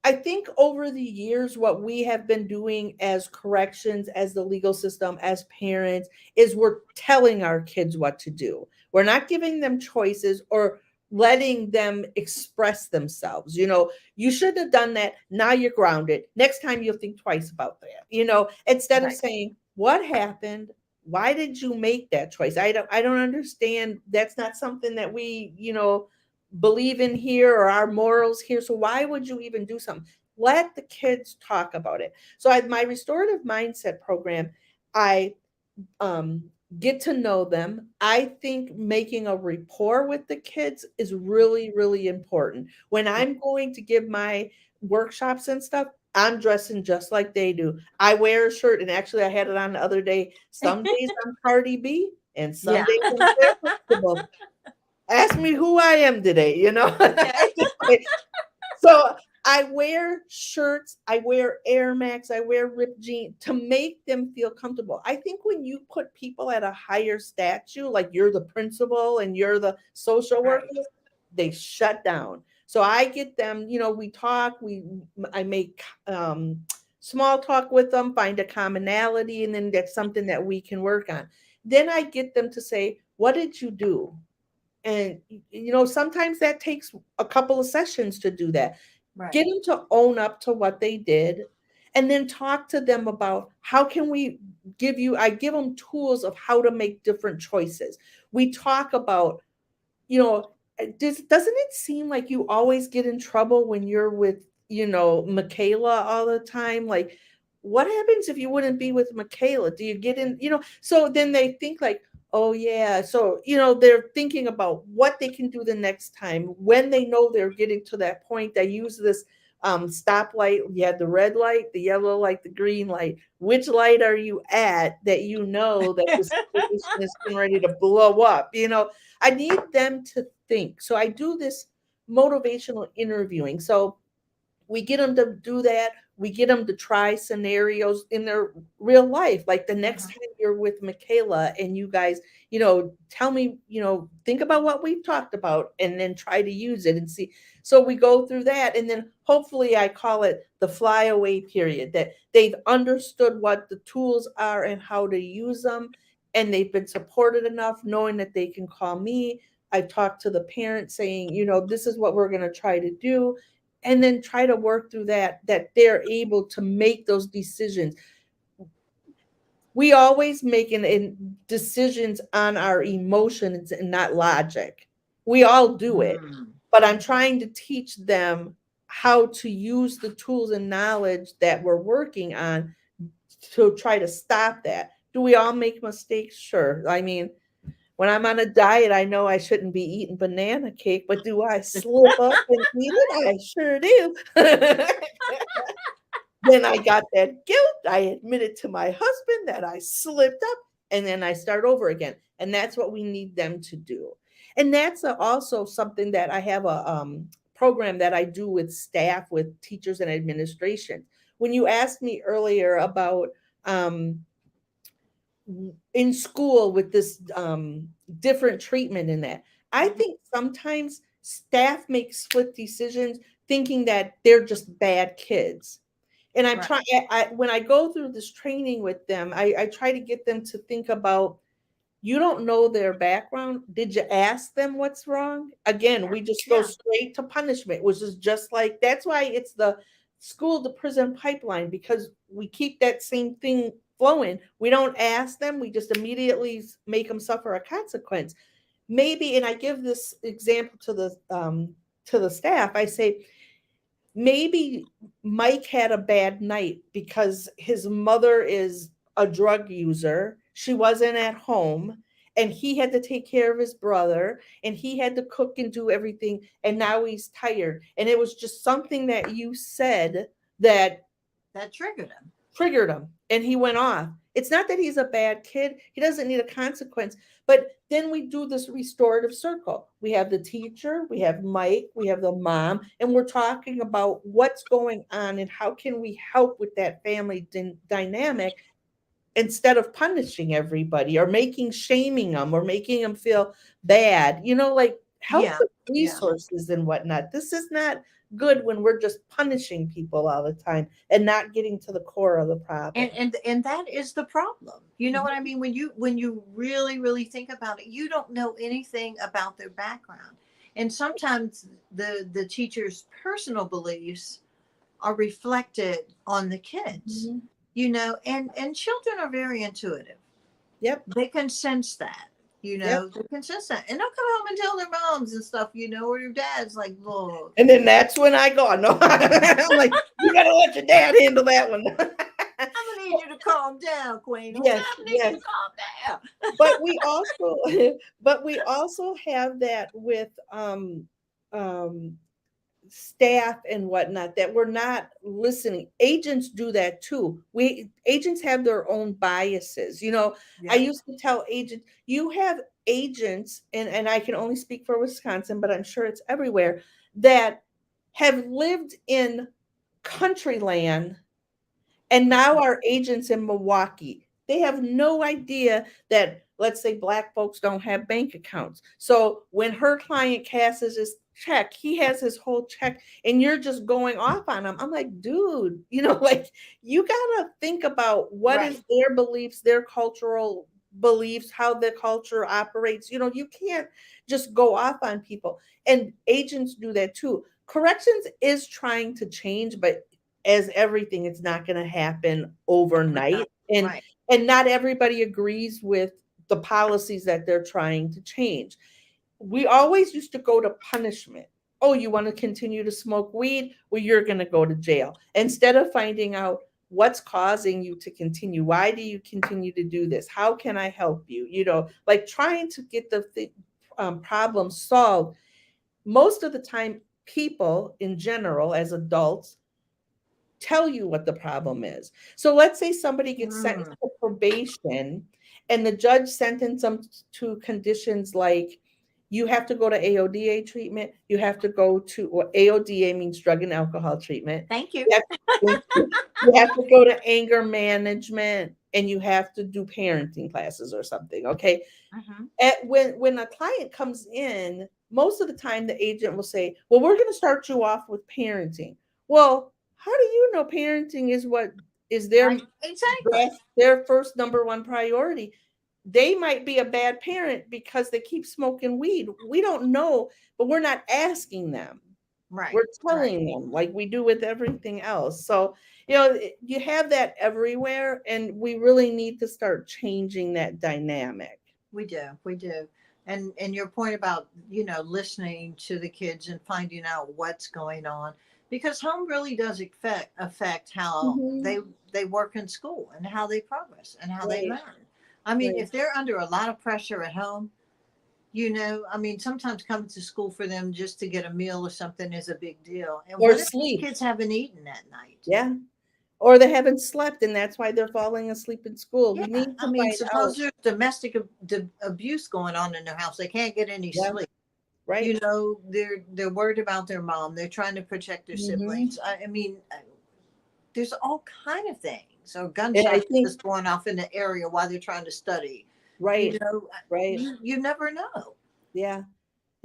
I think over the years, what we have been doing as corrections, as the legal system, as parents, is we're telling our kids what to do. We're not giving them choices or letting them express themselves. You should have done that. Now you're grounded. Next time you'll think twice about that. Instead of Right. saying, what happened? Why did you make that choice? I don't understand. That's not something that we, believe in here, or our morals here. So why would you even do something? Let the kids talk about it. So my restorative mindset program, I um, get to know them. I think making a rapport with the kids is really, really important. When I'm going to give my workshops and stuff, I'm dressing just like they do. I wear a shirt, and actually, I had it on the other day. Some days I'm Cardi B, and some Yeah. days I'm Claire Huxtable. Ask me who I am today, Yeah. I just like, so I wear shirts, I wear Air Max, I wear ripped jeans to make them feel comfortable. I think when you put people at a higher statue, like you're the principal and you're the social worker, Right. they shut down. So I get them, we talk, I make small talk with them, find a commonality, and then that's something that we can work on. Then I get them to say, what did you do? And sometimes that takes a couple of sessions to do that. Get Right. them to own up to what they did, and then talk to them about how can we I give them tools of how to make different choices. We talk about, doesn't it seem like you always get in trouble when you're with, Michaela all the time? Like, what happens if you wouldn't be with Michaela? Do you get in, so then they think like, oh yeah. So, they're thinking about what they can do the next time when they know they're getting to that point. They use this stoplight. You had the red light, the yellow light, the green light. Which light are you at that you know that the situation is getting ready to blow up? I need them to think. So I do this motivational interviewing. So we get them to do that. We get them to try scenarios in their real life. Like the next Mhm. time you're with Michaela and you guys, tell me, think about what we've talked about and then try to use it and see. So we go through that. And then hopefully I call it the flyaway period, that they've understood what the tools are and how to use them. And they've been supported enough knowing that they can call me. I talk to the parents saying, this is what we're going to try to do, and then try to work through that they're able to make those decisions. We always make decisions on our emotions and not logic. We all do it, Mm. but I'm trying to teach them how to use the tools and knowledge that we're working on to try to stop that. Do we all make mistakes? Sure. I mean, when I'm on a diet, I know I shouldn't be eating banana cake, but do I slip up and eat it? I sure do. Then I got that guilt. I admitted to my husband that I slipped up, and then I start over again. And that's what we need them to do. And that's also something that I have a program that I do with staff, with teachers and administration. When you asked me earlier about um, in school with this different treatment in that, I Mhm. think sometimes staff make split decisions thinking that they're just bad kids. And I'm Right. trying, when I go through this training with them, I try to get them to think about, you don't know their background. Did you ask them what's wrong? Again, we just go Yeah. straight to punishment, which is just like, that's why it's the school to prison pipeline, because we keep that same thing flowing. We don't ask them, we just immediately make them suffer a consequence. Maybe, and I give this example to the staff. I say, maybe Mike had a bad night because his mother is a drug user. She wasn't at home and he had to take care of his brother and he had to cook and do everything. And now he's tired. And it was just something that you said that That triggered him. triggered him and he went off. It's not that he's a bad kid. He doesn't need a consequence. But then we do this restorative circle. We have the teacher, we have Mike, we have the mom, and we're talking about what's going on and how can we help with that family dynamic instead of punishing everybody or making shaming them or making them feel bad. Like help Yeah. with Yeah. resources and whatnot. This is not good when we're just punishing people all the time and not getting to the core of the problem. And that is the problem. You know what I Mhm. mean? When you really think about it, you don't know anything about their background. And sometimes the teacher's personal beliefs are reflected on the kids. Mhm. And children are very intuitive. Yep. They can sense that. Yep. They can sense that. And they'll come home and tell their moms and stuff, or your dad's like, look, And then that's when I go. No, I'm like, you gotta let your dad handle that one. I'm gonna need you to calm down, Queen. Okay, Yes, I'm gonna need you yes. to calm down. But we also but we also have that with um staff and whatnot, that we're not listening. Agents do that too. We Agents have their own biases. I Yeah. used to tell agents, you have agents, and I can only speak for Wisconsin, but I'm sure it's everywhere, that have lived in country land and now our agents in Milwaukee, they have no idea that, let's say, Black folks don't have bank accounts. So when her client cashes his check, he has his whole check, and you're just going off on him. I'm like, dude, like, you gotta think about what Right. is their beliefs, their cultural beliefs, how the culture operates. You can't just go off on people. And agents do that too. Corrections is trying to change, but as everything, it's not going to happen Overnight. overnight, and Right. not everybody agrees with the policies that they're trying to change. We always used to go to punishment. Oh, you want to continue to smoke weed? Well, you're going to go to jail, instead of finding out what's causing you to continue. Why do you continue to do this? How can I help you? Like trying to get the problem solved. Most of the time, people in general, as adults, tell you what the problem is. So let's say somebody gets sentenced Mm. to probation and the judge sentenced them to conditions like, you have to go to AODA treatment, you have to go to, or AODA means drug and alcohol treatment. Thank you. You have to go to anger management, and you have to do parenting classes or something. Okay. Hmm. When a client comes in, most of the time the agent will say, well, we're going to start you off with parenting. Well, how do you know parenting is what is Right. Exactly. their first number one priority? They might be a bad parent because they keep smoking weed. We don't know, but we're not asking them. Right. We're Right. telling them, like we do with everything else. So, you have that everywhere, and we really need to start changing that dynamic. We do. We do. And your point about, listening to the kids and finding out what's going on, because home really does affect how Mhm. they work in school and how they progress and how they Right, learn. I mean, right. if they're under a lot of pressure at home, I mean, sometimes coming to school for them just to get a meal or something is a big deal. And Or what if these sleep. kids haven't eaten that night? Yeah. Or they haven't slept, and that's why they're falling asleep in school. Yeah, We need I to mean, find out. suppose there's domestic abuse going on in their house. They can't get any Yeah, sleep. right. They're worried about their mom. They're trying to protect their Mhm. siblings. I mean, there's all kind of things. Or And I gunshots think just going off in the area while they're trying to study. right, right. You never know. Yeah.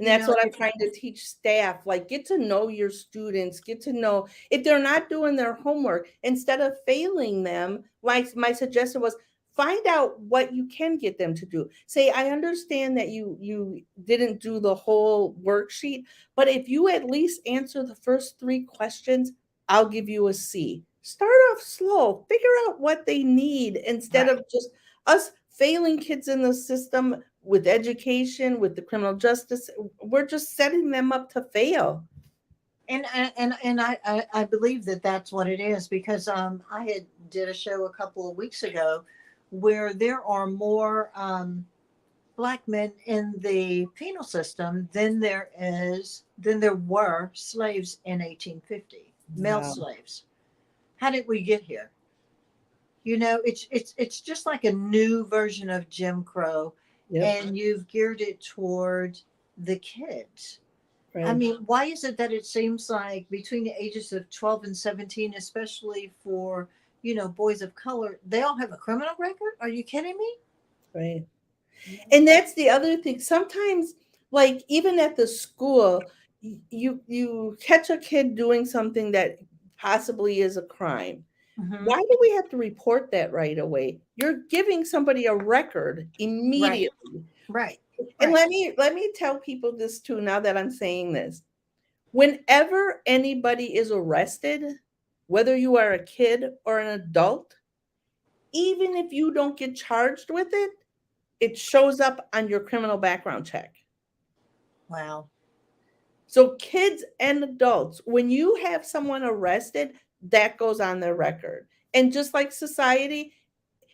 And You that's know, what I'm trying to teach staff. Like, get to know your students, get to know if they're not doing their homework, instead of failing them. My suggestion was find out what you can get them to do. Say, I understand that you didn't do the whole worksheet, but if you at least answer the first 3 questions, I'll give you a C. Start off slow, figure out what they need instead right. of just us failing kids in the system with education, with the criminal justice. We're just setting them up to fail. And I believe that that's what it is, because I had did a show a couple of weeks ago where there are more black men in the penal system than there were slaves in 1850, male Wow. slaves. How did we get here? You know, it's just like a new version of Jim Crow, Yep. and you've geared it toward the kids. I Right. mean, why is it that it seems like between the ages of 12 and 17, especially for, boys of color, they all have a criminal record? Are you kidding me? Right. Yeah. And that's the other thing. Sometimes, like even at the school, you catch a kid doing something that possibly is a crime. Hmm. Why do we have to report that right away? You're giving somebody a record Right, immediately. right, And right. let me tell people this too, now that I'm saying this. Whenever anybody is arrested, whether you are a kid or an adult, even if you don't get charged with it, it shows up on your criminal background check. Wow. So kids and adults, when you have someone arrested, that goes on their record. And just like society,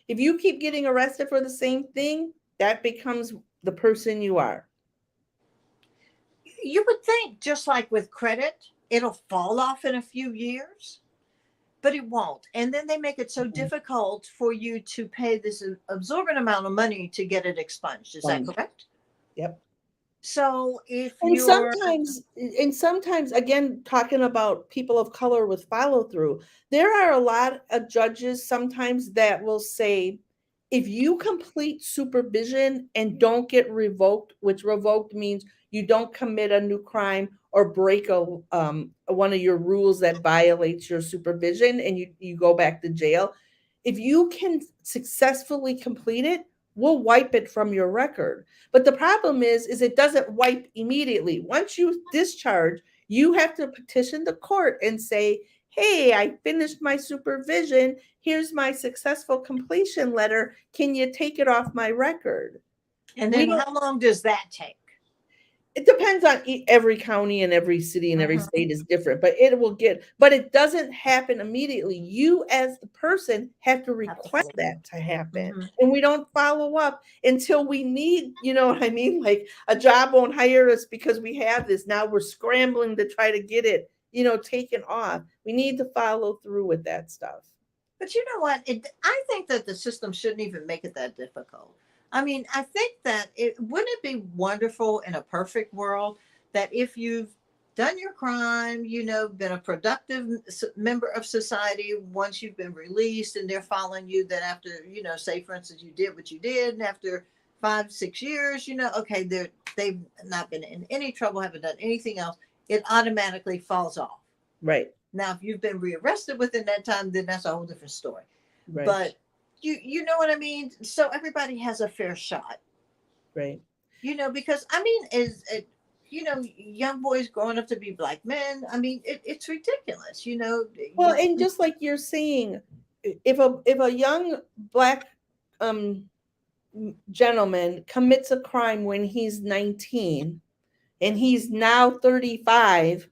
if you keep getting arrested for the same thing, that becomes the person you are. You would think, just like with credit, it'll fall off in a few years, but it won't. And then they make it so Mhm. difficult for you to pay this absorbent amount of money to get it expunged. Is that Sponge. correct? Yep. So if And you're, sometimes, again, talking about people of color with follow through, there are a lot of judges sometimes that will say, if you complete supervision and don't get revoked, which revoked means you don't commit a new crime or break one of your rules that violates your supervision, and you go back to jail, if you can successfully complete it, we'll wipe it from your record. But the problem is it doesn't wipe immediately. Once you discharge, you have to petition the court and say, hey, I finished my supervision. Here's my successful completion letter. Can you take it off my record? and We then don't how long does that take? It depends on every county and every city and every Hmm. state is different, but it doesn't happen immediately. You as the person have to request Absolutely. that to happen. Hmm. And we don't follow up until we need, you know what I mean? Like a job won't hire us because we have this. Now we're scrambling to try to get it, taken off. We need to follow through with that stuff. But you know what? I think that the system shouldn't even make it that difficult. I mean, I think that it wouldn't it be wonderful in a perfect world that if you've done your crime, been a productive member of society once you've been released, and they're following you, that after, say for instance, you did what you did, and after 5, 6 years, okay, they've not been in any trouble, haven't done anything else, it automatically falls off. Right. Now, if you've been rearrested within that time, then that's a whole different story. Right. But you know what I mean? So everybody has a fair shot, Right. because I mean, is it, young boys growing up to be black men. I mean, it's ridiculous. Well, and just like you're saying, if a young black um gentleman commits a crime when he's 19 and he's now 35,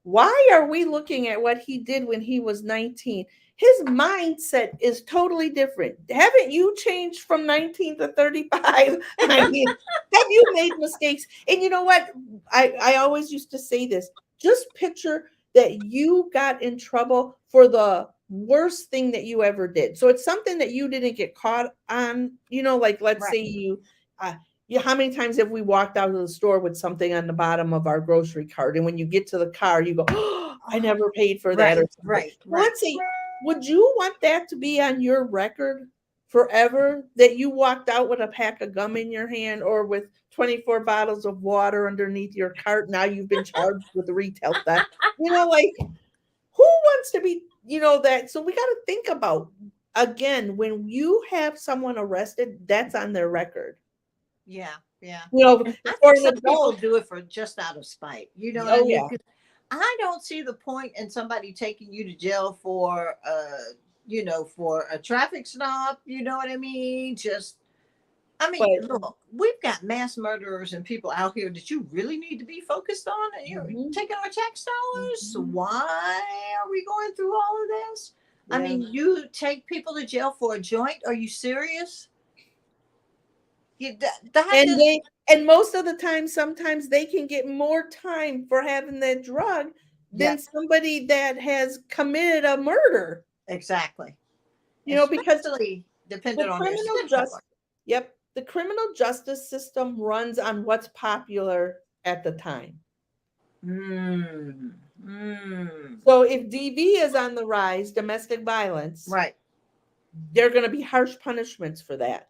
why are we looking at what he did when he was 19? His mindset is totally different. Haven't you changed from 19 to 35? I mean, have you made mistakes? And you know what? I always used to say this. Just picture that you got in trouble for the worst thing that you ever did. So it's something that you didn't get caught on, like let's right. say uh, how many times have we walked out of the store with something on the bottom of our grocery cart? And when you get to the car, you go, oh, I Oh, never paid for that right, or something. right, Well, right. let's see. Would you want that to be on your record forever? That you walked out with a pack of gum in your hand or with 24 bottles of water underneath your cart. Now you've been charged with the retail theft. Like who wants to be, that? So we got to think about, again, when you have someone arrested, that's on their record. Yeah, yeah. And I For think an some people adult, do it for just out of spite. You know what I oh mean? yeah, 'Cause I don't see the point in somebody taking you to jail for for a traffic stop. You know what I mean? Just I mean, but look, we've got mass murderers and people out here that you really need to be focused on. And you're mhm, taking our tax dollars. So mhm, why are we going through all of this? I yeah. mean, you take people to jail for a joint. Are you serious? That And is most of the time, sometimes they can get more time for having that drug than Yep, somebody that has committed a murder. exactly. Because Especially the depending on their criminal skin just color. yep, the criminal justice system runs on what's popular at the time. Mm, mm, So if DV is on the rise, domestic violence, right. there are going to be harsh punishments for that.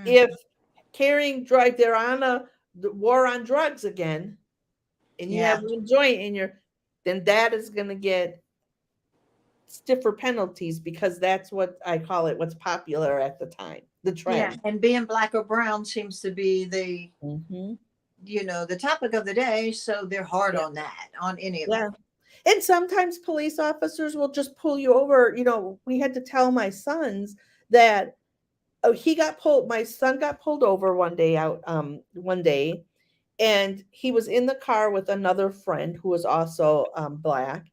If Hmm. carrying drug, they're on the war on drugs again, and you have Yeah, one joint in your, then that is going to get stiffer penalties because that's what I call it, what's popular at the time, the yeah. trend. And being black or brown seems to be Hmm. the topic of the day. So they're hard Yeah. on that, on any of Yeah. it. And sometimes police officers will just pull you over. We had to tell my sons that my son got pulled over one day, and he was in the car with another friend who was also black.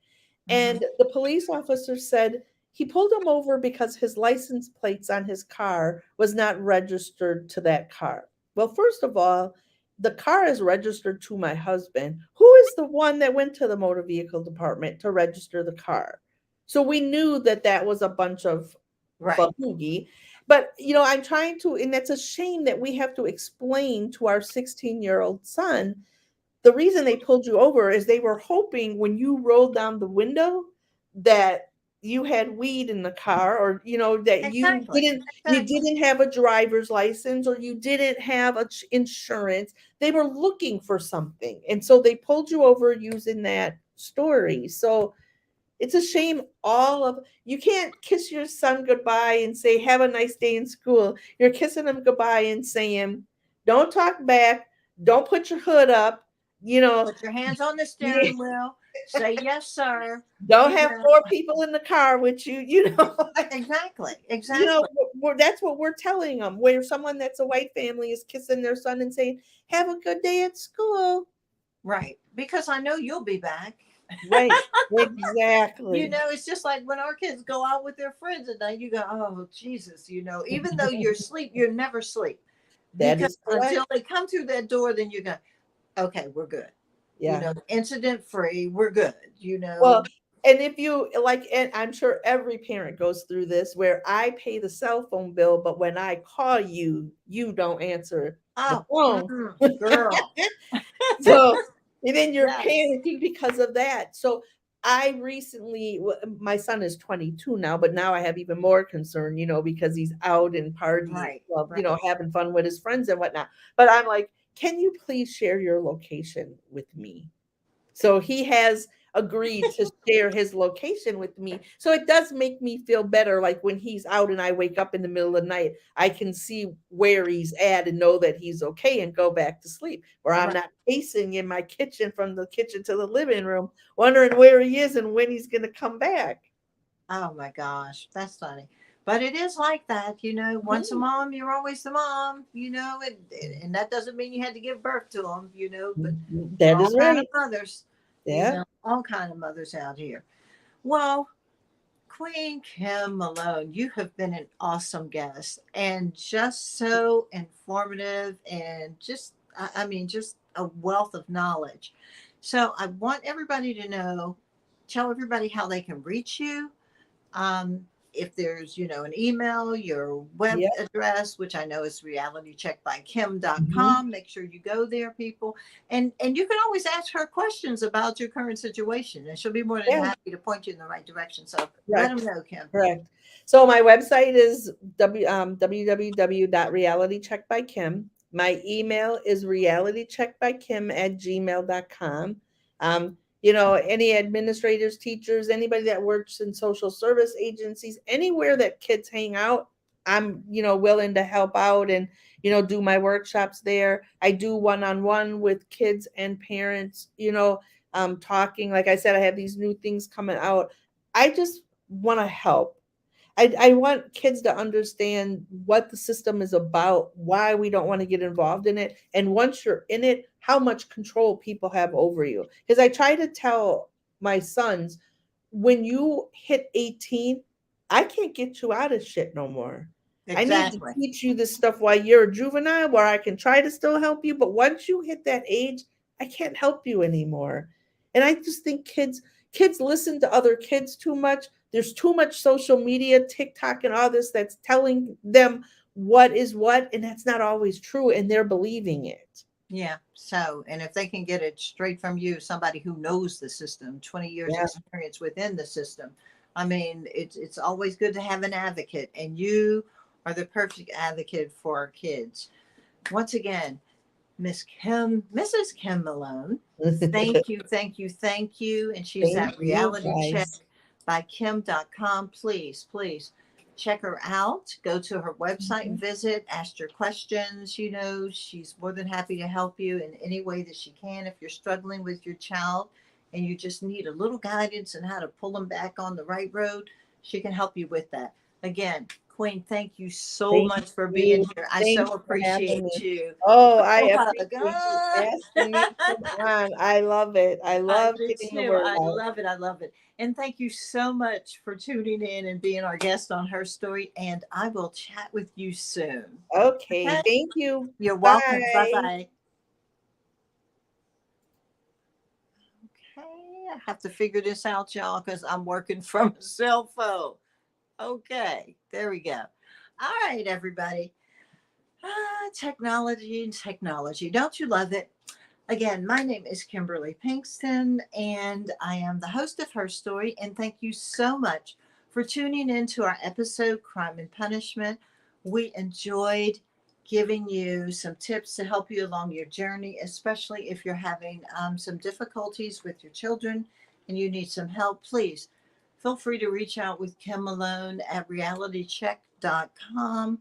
Hmm. And the police officer said he pulled him over because his license plates on his car was not registered to that car. Well, first of all, the car is registered to my husband, who is the one that went to the motor vehicle department to register the car. So we knew that that was a bunch of Right. bahoogie. But I'm trying to, and that's a shame that we have to explain to our 16-year-old son the reason they pulled you over is they were hoping when you rolled down the window that you had weed in the car, or that you Exactly. didn't you Exactly. didn't have a driver's license, or you didn't have insurance. They were looking for something, and so they pulled you over using that story. So it's a shame. You can't kiss your son goodbye and say have a nice day in school. You're kissing him goodbye and saying don't talk back, don't put your hood up, you know Put your hands on the yeah, steering wheel. Say yes, sir. don't You have know. four people in the car with you, Exactly. you know Exactly. that's what we're telling them, where someone that's a white family is kissing their son and saying have a good day at school. Right. Because I know you'll be back. Right, exactly. It's just like when our kids go out with their friends at night, you go, oh, Jesus, even though you're asleep, you're never asleep. That Because is correct. until they come through that door, then you go, okay, we're good. Yeah. Incident free, we're good. Well, and if you like, and I'm sure every parent goes through this, where I pay the cell phone bill, but when I call you, you don't answer the Oh, phone. girl. So, and then you're Yes. panicking because of that. So, my son is 22 now, but now I have even more concern, because he's out and partying, Right. well, Right. having fun with his friends and whatnot. But I'm like, can you please share your location with me? So he has agreed to share his location with me. So it does make me feel better. Like when he's out and I wake up in the middle of the night, I can see where he's at and know that he's okay and go back to sleep. Or I'm Right. not pacing in my kitchen from the kitchen to the living room, wondering where he is and when he's going to come back. Oh my gosh, that's funny. But it is like that, once a Mhm. mom, you're always the mom, and that doesn't mean you had to give birth to them, but That all is kind of right. mothers, Yeah. all kind of mothers out here. Well, Queen Kim Malone, you have been an awesome guest and just so informative and just a wealth of knowledge. So I want everybody to tell everybody how they can reach you, if there's an email, your web Yeah. address, which I know is Mhm. realitycheckbykim.com. Make sure you go there, people. And you can always ask her questions about your current situation, and she'll be more than Yeah. happy to point you in the right direction. So let them Correct. know, Kim. Correct. So my website is www.realitycheckbykim. My email is realitycheckbykim@gmail.com. You know, any administrators, teachers, anybody that works in social service agencies, anywhere that kids hang out, I'm, you know, willing to help out and, you know, do my workshops there. I do one-on-one with kids and parents, you know, talking. Like I said, I have these new things coming out. I just want to help. I want kids to understand what the system is about, why we don't want to get involved in it. And once you're in it, how much control people have over you. Because I try to tell my sons, when you hit 18, I can't get you out of shit no more. I need to Exactly. teach you this stuff while you're a juvenile, where I can try to still help you. But once you hit that age, I can't help you anymore. And I just think kids listen to other kids too much. There's too much social media, TikTok, and all this that's telling them what is what, and that's not always true, and they're believing it. Yeah. So, and if they can get it straight from you, somebody who knows the system, 20 years Yeah. experience within the system. I mean, it's always good to have an advocate, and you are the perfect advocate for our kids. Once again, Mrs. Kim Malone, thank you, thank you, thank you. And she's Thank at you, Reality Check guys. by Kim.com. Please, please check her out. Go to her website, Mhm. visit, ask your questions. You know, she's more than happy to help you in any way that she can. If you're struggling with your child and you just need a little guidance on how to pull them back on the right road, she can help you with that. Again, Queen, thank you so Thank much for being you. here. I Thanks so for having appreciate me. you. Oh, I Oh, appreciate you God. asking me to come on. I love it. I I love do getting the too. word I out. love it. I love it. And thank you so much for tuning in and being our guest on Her Story. And I will chat with you soon. Okay, Okay. thank you. You're welcome. Bye Bye. bye. Okay. I have to figure this out, y'all, because I'm working from a cell phone. Okay. There we go. All right, everybody. Technology and technology. Don't you love it? Again, my name is Kimberly Pinkston, and I am the host of Her Story. And thank you so much for tuning in to our episode, Crime and Punishment. We enjoyed giving you some tips to help you along your journey, especially if you're having some difficulties with your children and you need some help. Please feel free to reach out with Kim Malone at realitycheck.com,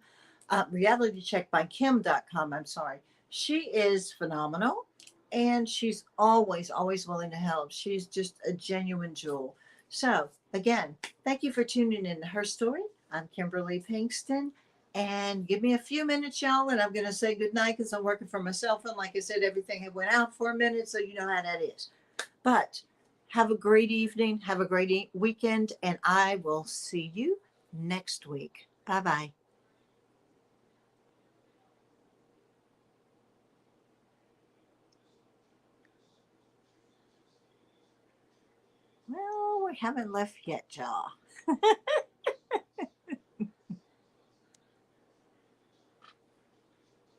realitycheckbykim.com. I'm sorry. She is phenomenal and she's always, always willing to help. She's just a genuine jewel. So, again, thank you for tuning in to Her Story. I'm Kimberly Pinkston. And give me a few minutes, y'all, and I'm going to say goodnight because I'm working for myself. And like I said, everything had went out for a minute, so you know how that is. But have a great evening. Have a great weekend. And I will see you next week. Bye bye. Well, we haven't left yet, y'all.